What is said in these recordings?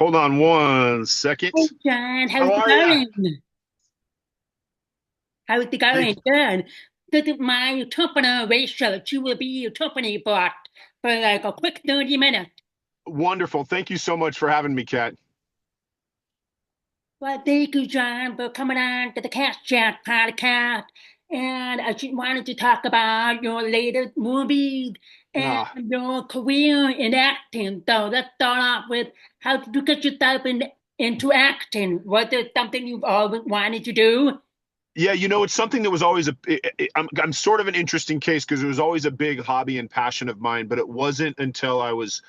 Hold on one second. Hey John, how's How it are you? going? How's it going? Good. This is my company research. You will be your company bot for like a quick 30 minutes. Wonderful. Thank you so much for having me, Kat. Well, thank you, John, for coming on to the Cast Chat podcast. And I just wanted to talk about your latest movies and Ah, your career in acting. So let's start off with how did you get yourself into acting? Was it something you've always wanted to do? yeah, it's something that was always I'm sort of an interesting case because it was always a big hobby and passion of mine, but it wasn't until I was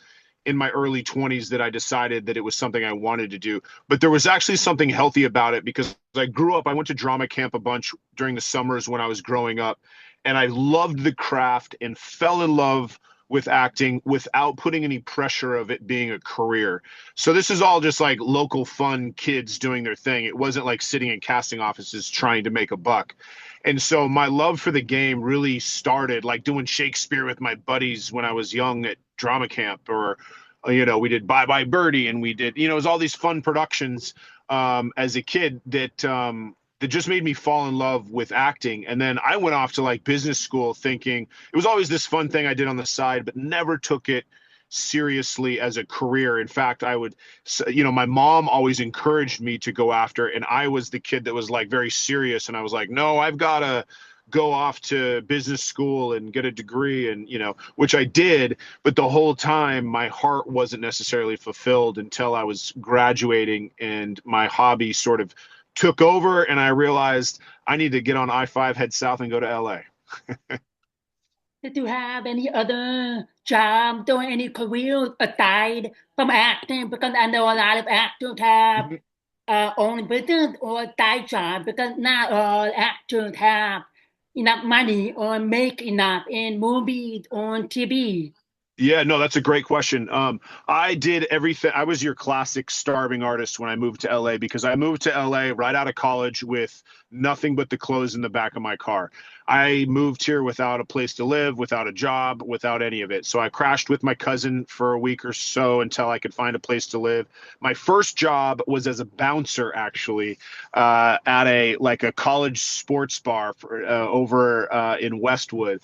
in my early 20s that I decided that it was something I wanted to do. But there was actually something healthy about it because I went to drama camp a bunch during the summers when I was growing up, and I loved the craft and fell in love with acting without putting any pressure of it being a career. So this is all just like local fun kids doing their thing. It wasn't like sitting in casting offices trying to make a buck. And so my love for the game really started like doing Shakespeare with my buddies when I was young at drama camp, or we did Bye Bye Birdie, and we did, it was all these fun productions as a kid that just made me fall in love with acting. And then I went off to like business school thinking it was always this fun thing I did on the side, but never took it seriously as a career. In fact, my mom always encouraged me to go after, and I was the kid that was like very serious. And I was like, no, I've got to go off to business school and get a degree, and which I did, but the whole time my heart wasn't necessarily fulfilled until I was graduating and my hobby sort of took over, and I realized I need to get on I-5, head south, and go to LA. Did you have any other jobs or any careers aside from acting? Because I know a lot of actors have own business or side job because not all actors have enough money or make enough in movies or TV. Yeah, no, that's a great question. I did everything. I was your classic starving artist when I moved to LA, because I moved to LA right out of college with nothing but the clothes in the back of my car. I moved here without a place to live, without a job, without any of it. So I crashed with my cousin for a week or so until I could find a place to live. My first job was as a bouncer, actually, at a college sports bar over in Westwood,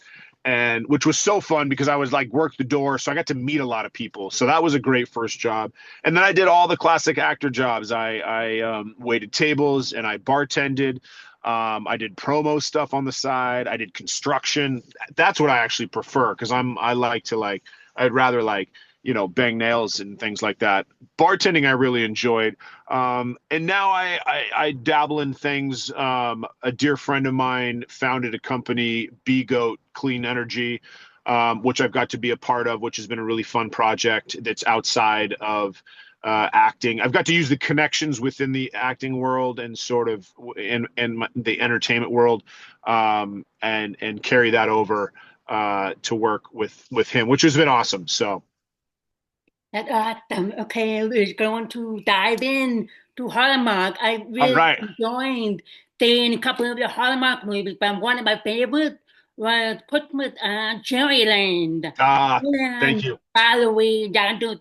and which was so fun because I was like work the door, so I got to meet a lot of people. So that was a great first job. And then I did all the classic actor jobs. I waited tables and I bartended. I did promo stuff on the side. I did construction. That's what I actually prefer because I like to like I'd rather like bang nails and things like that. Bartending I really enjoyed. And now I dabble in things. A dear friend of mine founded a company, B Goat Clean Energy, which I've got to be a part of, which has been a really fun project that's outside of acting. I've got to use the connections within the acting world and sort of in the entertainment world, and carry that over to work with him, which has been awesome. So, That's awesome. Okay, we're going to dive in to Hallmark. I all really right. enjoyed seeing a couple of the Hallmark movies, but one of my favorites was Christmas on Cherryland Thank and you. Halloween Yonder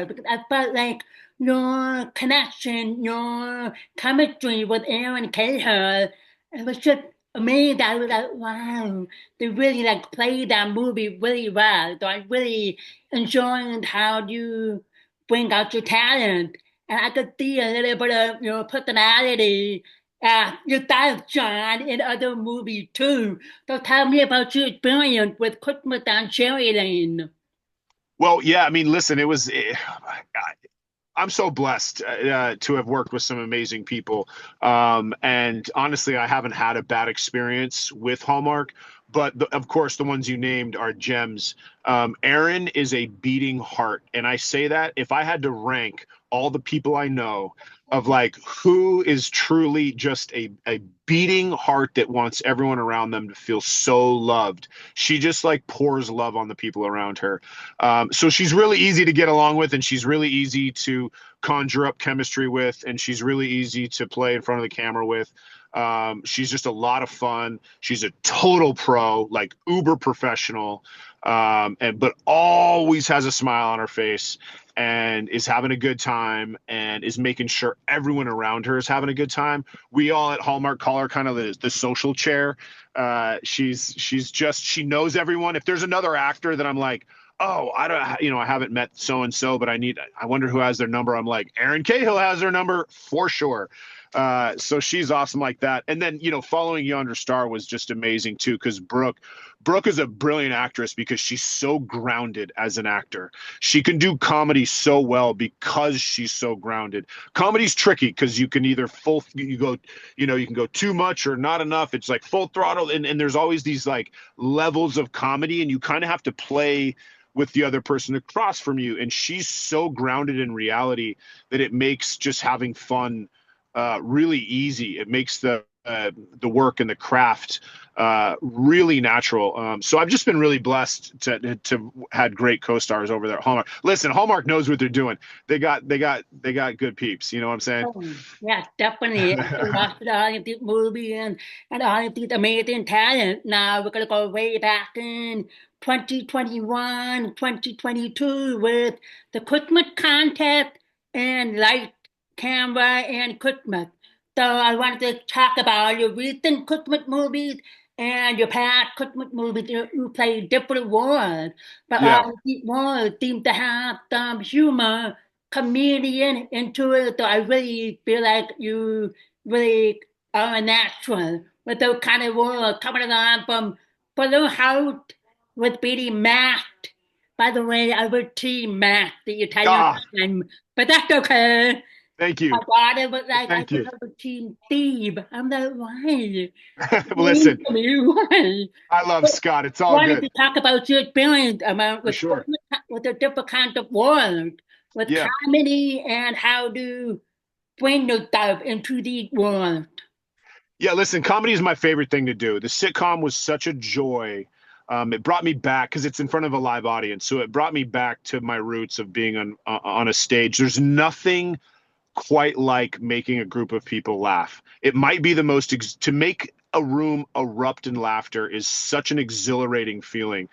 because I felt like your connection, your chemistry with Aaron Cahill, it was just amazing. I was like, wow, they really like played that movie really well. So I really enjoying how you bring out your talent. And I could see a little bit of your personality, yourself, John, in other movies too. So tell me about your experience with Christmas on Cherry Lane. Well, yeah, I mean, listen, I'm so blessed to have worked with some amazing people. And honestly, I haven't had a bad experience with Hallmark, but of course, the ones you named are gems. Aaron is a beating heart. And I say that if I had to rank all the people I know of like who is truly just a beating heart that wants everyone around them to feel so loved, she just like pours love on the people around her. So she's really easy to get along with, and she's really easy to conjure up chemistry with, and she's really easy to play in front of the camera with. She's just a lot of fun. She's a total pro, like uber professional. and but always has a smile on her face and is having a good time and is making sure everyone around her is having a good time. We all at Hallmark call her kind of the social chair. She's just, she knows everyone. If there's another actor that I'm like, oh, I don't, I haven't met so and so, but I wonder who has their number. I'm like, Aaron Cahill has their number for sure. So she's awesome like that. And then, following Yonder Star was just amazing too, because Brooke is a brilliant actress because she's so grounded as an actor. She can do comedy so well because she's so grounded. Comedy's tricky because you can either you can go too much or not enough. It's like full throttle. And there's always these like levels of comedy, and you kind of have to play with the other person across from you. And she's so grounded in reality that it makes just having fun really easy. It makes the work and the craft really natural. So I've just been really blessed to had great co-stars over there at Hallmark. Listen, Hallmark knows what they're doing. They got good peeps. You know what I'm saying? Oh, yeah, definitely. I watched all of these movies and all of these amazing talent. Now we're gonna go way back in 2021, 2022 with the Christmas contest and light, camera, and Christmas. So I wanted to talk about your recent Christmas movies and your past Christmas movies. You play different roles, but Yeah. all of these roles seem to have some humor comedian into it. So I really feel like you really are a natural with those kind of roles coming along from Fuller House with being Matt. By the way, I would team Matt, the Italian Ah, name, but that's okay. thank My you. daughter was like, I Thank think you. I would team Steve. I'm like, why? Listen, Why? I love Scott. It's all Wanted good to talk about your experience about for sure. with the different kinds of world, with Yeah. comedy and how to bring yourself into the world. Yeah, listen, comedy is my favorite thing to do. The sitcom was such a joy. It brought me back because it's in front of a live audience. So it brought me back to my roots of being on a stage. There's nothing quite like making a group of people laugh. It might be the most to make a room erupt in laughter is such an exhilarating feeling.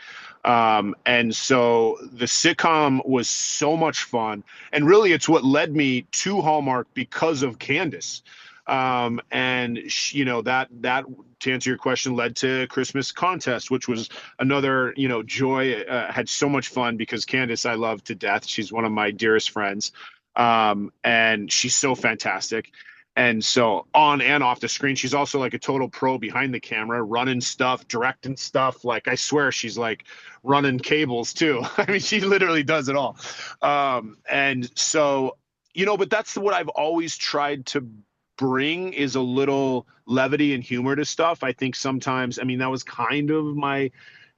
And so the sitcom was so much fun. And really, it's what led me to Hallmark because of Candace. And that to answer your question led to Christmas contest, which was another joy. Had so much fun because Candace I love to death. She's one of my dearest friends, and she's so fantastic. And so on and off the screen, she's also like a total pro behind the camera, running stuff, directing stuff. Like I swear she's like running cables too. I mean, she literally does it all. And so, but that's what I've always tried to bring is a little levity and humor to stuff. I think sometimes, I mean, that was kind of my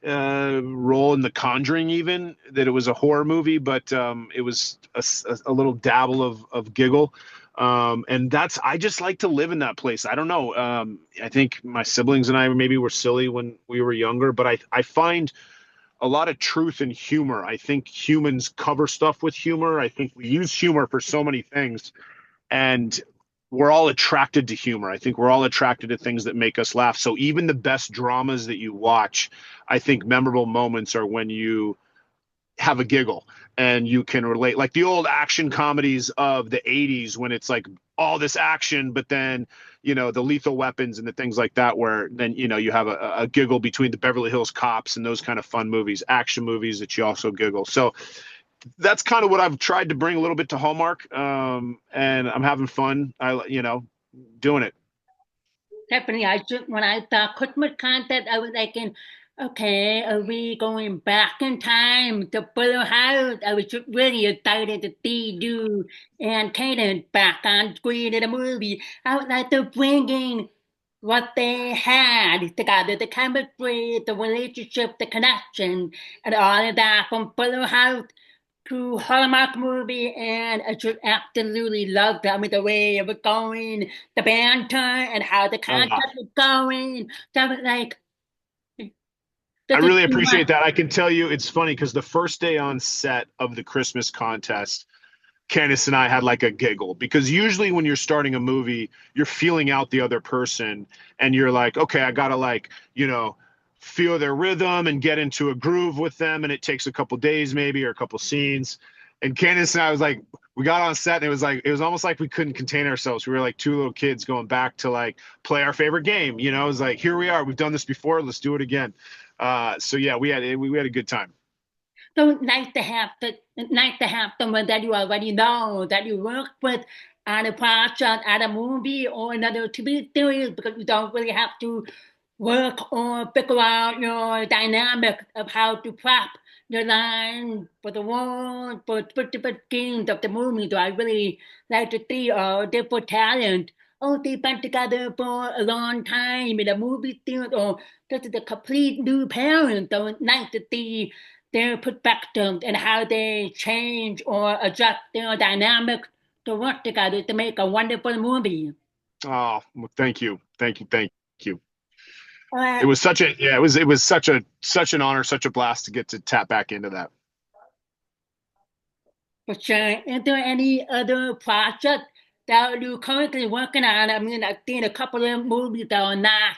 role in The Conjuring, even that it was a horror movie, but it was a little dabble of giggle. And I just like to live in that place. I don't know. I think my siblings and I maybe were silly when we were younger, but I find a lot of truth in humor. I think humans cover stuff with humor. I think we use humor for so many things. And we're all attracted to humor. I think we're all attracted to things that make us laugh. So even the best dramas that you watch, I think memorable moments are when you have a giggle and you can relate, like the old action comedies of the 80s when it's like all this action, but then the Lethal Weapons and the things like that, where then you have a giggle between the Beverly Hills Cops and those kind of fun movies, action movies that you also giggle. So that's kind of what I've tried to bring a little bit to Hallmark, and I'm having fun. Doing it. Definitely, when I saw Christmas content, I was like, okay, are we going back in time to Fuller House? I was just really excited to see you and Candace back on screen in the movie. I was like, they're bringing what they had together, the chemistry, the relationship, the connection, and all of that from Fuller House to Hallmark movie, and I just absolutely loved it. I mean, the way it was going, the banter, and how the Uh, concept was going. So I was like, I this is really too much. appreciate that. I can tell you it's funny because the first day on set of the Christmas contest, Candace and I had like a giggle because usually when you're starting a movie, you're feeling out the other person and you're like, okay, I gotta like, feel their rhythm and get into a groove with them. And it takes a couple days maybe, or a couple scenes. And Candace and I was like, we got on set and it was almost like we couldn't contain ourselves. We were like two little kids going back to like play our favorite game. You know, it was like, here we are, we've done this before, let's do it again. So yeah, we had a good time. So nice to have someone that you already know, that you work with on a project, on a movie, or another TV series, because you don't really have to work or figure out your dynamic of how to prep your line for the world, for different scenes of the movie. So I really like to see different talent. Oh, they've been together for a long time in a movie theater, or this is a complete new parent. So it's nice to see their perspectives and how they change or adjust their dynamics to work together to make a wonderful movie. Oh, well, thank you. Thank you. Uh, It was such a, yeah, it was such an honor, such a blast to get to tap back into that. for sure. Is there any other project that you're currently working on? I mean, I've seen a couple of movies that are not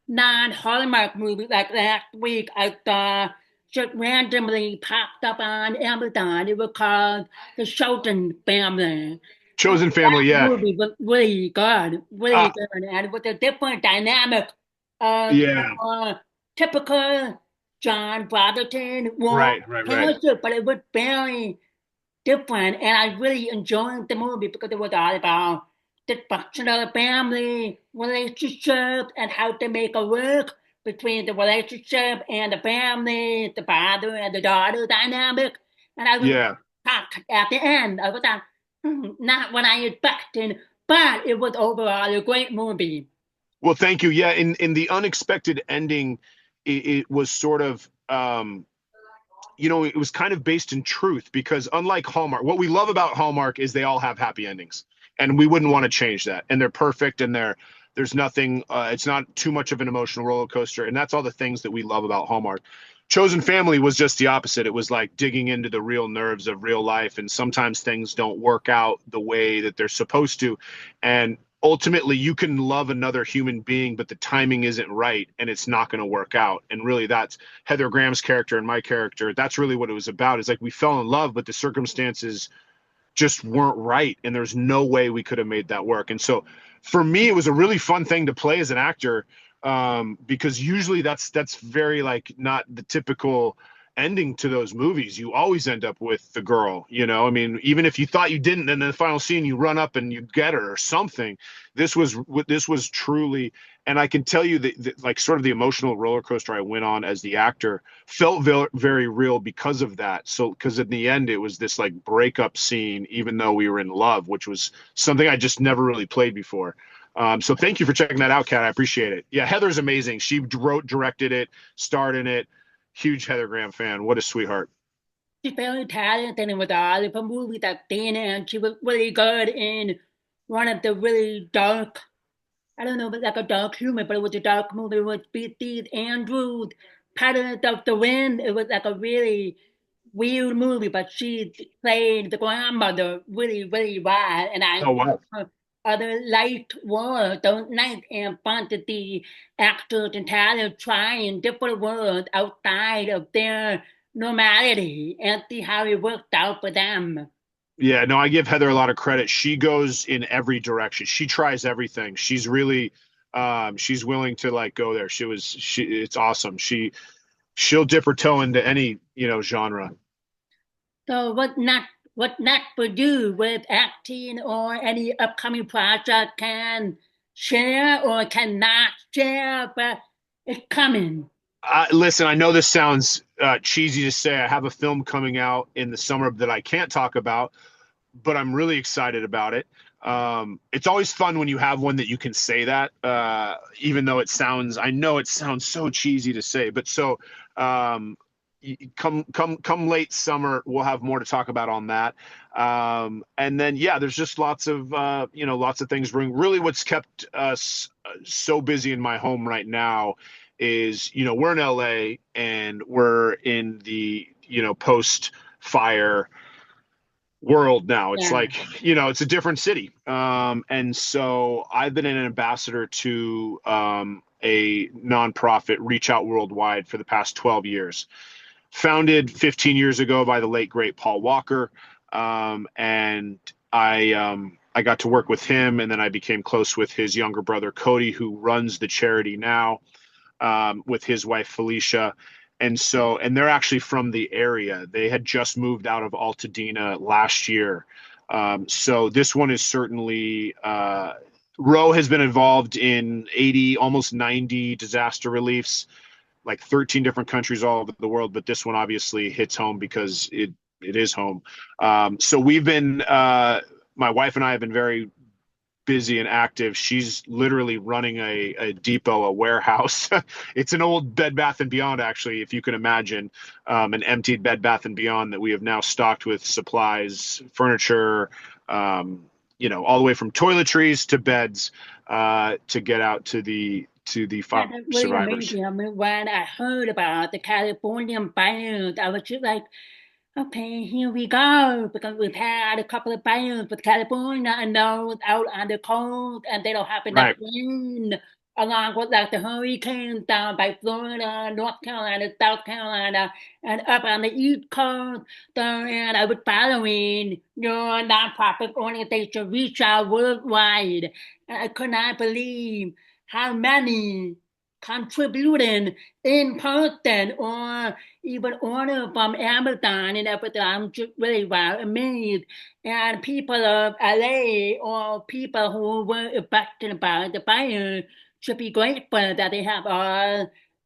non-Hallmark movies. Like last week, I saw just randomly popped up on Amazon. It was called The Chosen Family. Chosen That Family, yeah. movie was really Ah, good, and it was a different dynamic of yeah. typical John Brotherton war Right. character, but it was very different, and I really enjoyed the movie because it was all about dysfunctional family relationships and how to make it work between the relationship and the family, the father and the daughter dynamic. And I was Yeah. shocked at the end. I was like, not what I expected, but it was overall a great movie. Well, thank you. Yeah, in the unexpected ending, it was sort of it was kind of based in truth because unlike Hallmark, what we love about Hallmark is they all have happy endings, and we wouldn't want to change that. And they're perfect, and there's nothing. It's not too much of an emotional roller coaster, and that's all the things that we love about Hallmark. Chosen Family was just the opposite. It was like digging into the real nerves of real life, and sometimes things don't work out the way that they're supposed to, and ultimately you can love another human being, but the timing isn't right, and it's not going to work out. And really, that's Heather Graham's character and my character. That's really what it was about. Is like we fell in love, but the circumstances just weren't right, and there's no way we could have made that work. And so for me, it was a really fun thing to play as an actor, because usually that's very like not the typical ending to those movies. You always end up with the girl, I mean, even if you thought you didn't, and in the final scene you run up and you get her or something. This was truly, and I can tell you that like sort of the emotional roller coaster I went on as the actor felt very, very real because of that. So because in the end it was this like breakup scene, even though we were in love, which was something I just never really played before. So thank you for checking that out, Kat. I appreciate it. Yeah, Heather's amazing. She wrote, directed it, starred in it. Huge Heather Graham fan. What a sweetheart. She's very talented and with all of her movies I've seen, and she was really good in one of the really dark, I don't know if it's like a dark humor, but it was a dark movie with B.C. Andrews, Patterns of the Wind. It was like a really weird movie, but she played the grandmother really well. And I Oh wow. her other light world, those night and fantasy actors and talent trying different worlds outside of their normality and see how it worked out for them. Yeah, no, I give Heather a lot of credit. She goes in every direction. She tries everything. She's really she's willing to like go there. It's awesome. She'll dip her toe into any, genre. So what not for you with acting or any upcoming project can share or cannot share, but it's coming. Listen, I know this sounds cheesy to say. I have a film coming out in the summer that I can't talk about, but I'm really excited about it. It's always fun when you have one that you can say that, even though I know it sounds so cheesy to say, but so um, come late summer, we'll have more to talk about on that. And then, yeah, there's just lots of things. Really what's kept us so busy in my home right now is, we're in LA and we're in the, post fire world now. It's Yeah. like, it's a different city. And so I've been an ambassador to a nonprofit, Reach Out Worldwide, for the past 12 years. Founded 15 years ago by the late great Paul Walker, and I got to work with him, and then I became close with his younger brother Cody, who runs the charity now, with his wife Felicia. And they're actually from the area. They had just moved out of Altadena last year. So this one is certainly, Row has been involved in 80, almost 90 disaster reliefs, like 13 different countries all over the world. But this one obviously hits home because it is home. So we've been, my wife and I have been very busy and active. She's literally running a depot, a warehouse. It's an old Bed Bath and Beyond, actually, if you can imagine, an emptied Bed Bath and Beyond that we have now stocked with supplies, furniture, all the way from toiletries to beds, to get out to the Yeah, fire that's really survivors. amazing. I mean, when I heard about the California fires, I was just like, okay, here we go. Because we've had a couple of fires with California and those out on the coast, and they don't have enough Right. wind, along with like the hurricanes down by Florida, North Carolina, South Carolina, and up on the East Coast. So, and I was following your nonprofit organization, Reach Out Worldwide, and I could not believe how many contributing in person or even order from Amazon and everything. I'm just really wow amazed. And people of LA or people who were affected by the fire should be grateful that they have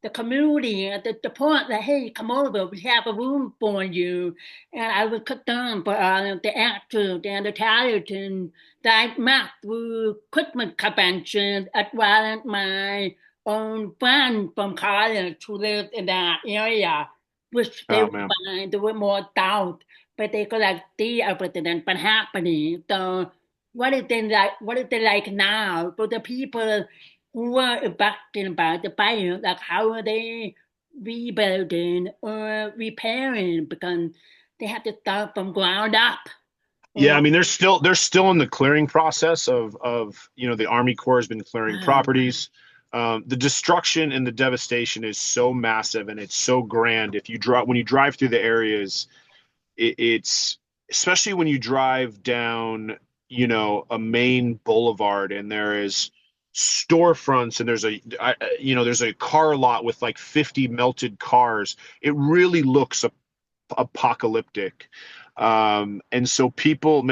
the community and the support that hey, come over, we have a room for you. And I was concerned for the actors and the talent and that I met through Christmas conventions as well as my own friends from college who lived in that area, which they Oh were man. fine, they were more doubt, but they could like see everything that's been happening. So what is it like now for the people who were affected by the fire? Like how are they rebuilding or repairing because they have to start from ground up? Yeah, Or I mean, they're still in the clearing process of the Army Corps has been clearing wow. properties. The destruction and the devastation is so massive and it's so grand. If you drive when you drive through the areas, it's especially when you drive down, a main boulevard and there is storefronts and there's a car lot with like 50 melted cars. It really looks apocalyptic. And so people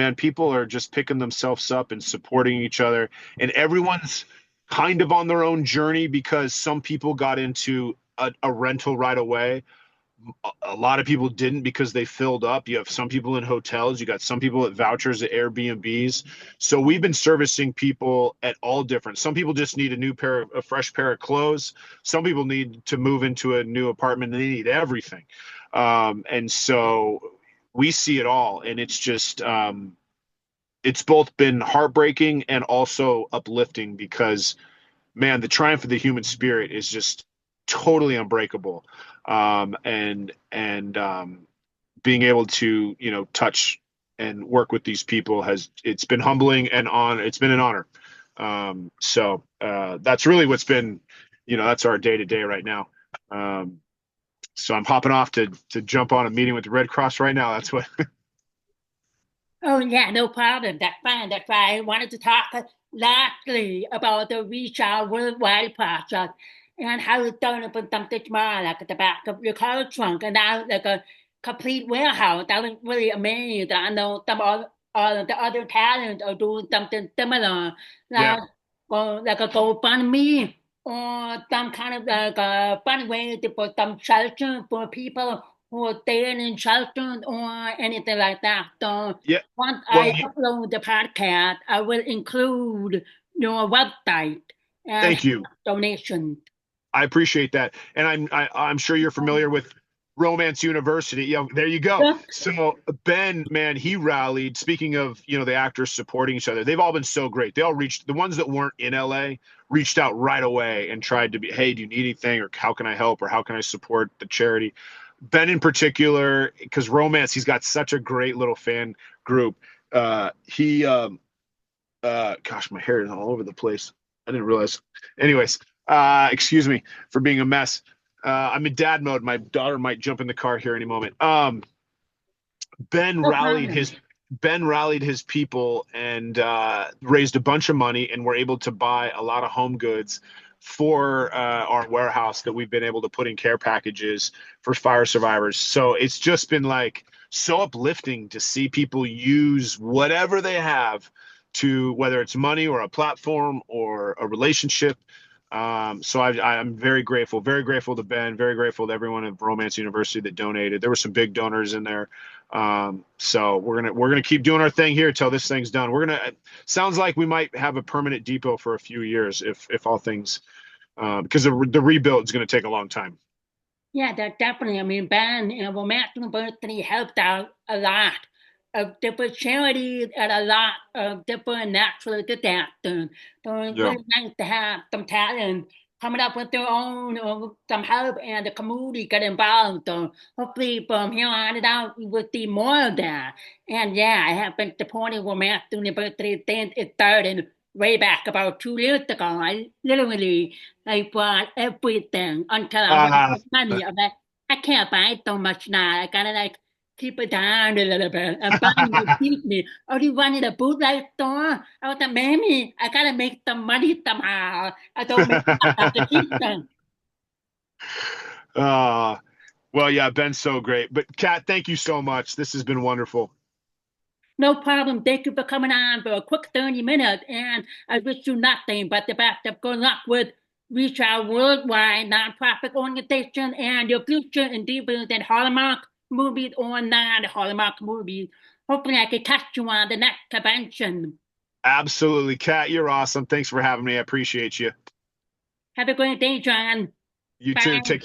are just picking themselves up and supporting each other. And everyone's kind of on their own journey because some people got into a rental right away. A lot of people didn't because they filled up. You have some people in hotels, you got some people at vouchers at Airbnbs. So we've been servicing people at all different. Some people just need a fresh pair of clothes. Some people need to move into a new apartment and they need everything. And so we see it all. And it's just, it's both been heartbreaking and also uplifting because, man, the triumph of the human spirit is just totally unbreakable. And being able to, touch and work with these people it's been humbling and it's been an honor. So that's really what's been, that's our day to day right now. So I'm hopping off to jump on a meeting with the Red Cross right now. That's what. Oh yeah, no problem. That's fine. That's why I wanted to talk lastly about the Reach Out Worldwide project and how it's done from something small, like at the back of your car trunk, and now like a complete warehouse. I was really amazed. I know all of the other talents are doing something similar, Yeah. like like a GoFundMe or some kind of like a fundraiser for some shelter for people who are staying in shelters or anything like that. So Yeah. once Well, I upload the podcast, I will include your website and thank you. donations. I appreciate that, and I'm sure you're familiar with Romance University. There you go. Yeah. So Ben, man, he rallied. Speaking of, the actors supporting each other, they've all been so great. They all reached the ones that weren't in LA, reached out right away and tried to be, hey, do you need anything, or how can I help, or how can I support the charity? Ben in particular, because Romance, he's got such a great little fan group. He, gosh, my hair is all over the place. I didn't realize. Anyways, Excuse me for being a mess. I'm in dad mode. My daughter might jump in the car here any moment. Ben No rallied problem. his Ben rallied his people and raised a bunch of money, and were able to buy a lot of home goods for our warehouse that we've been able to put in care packages for fire survivors. So it's just been like so uplifting to see people use whatever they have to, whether it's money or a platform or a relationship. So I'm very grateful to Ben, very grateful to everyone at Romance University that donated. There were some big donors in there. So we're gonna keep doing our thing here until this thing's done. Sounds like we might have a permanent depot for a few years if all things, because the rebuild is going to take a long time. Yeah, that definitely. I mean, Ben, Romance University helped out a lot of different charities and a lot of different natural disasters. So it's Yeah. really nice to have some talent coming up with their own or some help and the community get involved. So hopefully from here on out, we will see more of that. And yeah, I have been supporting Romance University since it started way back about 2 years ago. I literally bought everything until I ran Uh, out of money. I'm like, I can't buy so much now. I gotta keep it down a little bit. And Bonnie would teach me, oh, you running a bootleg store? I was like, Mammy, I gotta make some money somehow. I don't make enough to keep them. uh, well, yeah, Ben's so great. But Kat, thank you so much. This has been wonderful. No problem. Thank you for coming on for a quick 30 minutes. And I wish you nothing but the best of good luck with Reach Out Worldwide nonprofit organization and your future endeavors in Hallmark movies or non-Hallmark movies. Hopefully I can catch you on the next convention. Absolutely, Kat, you're awesome. Thanks for having me. I appreciate you. Have a great day, John. You too. Bye. Take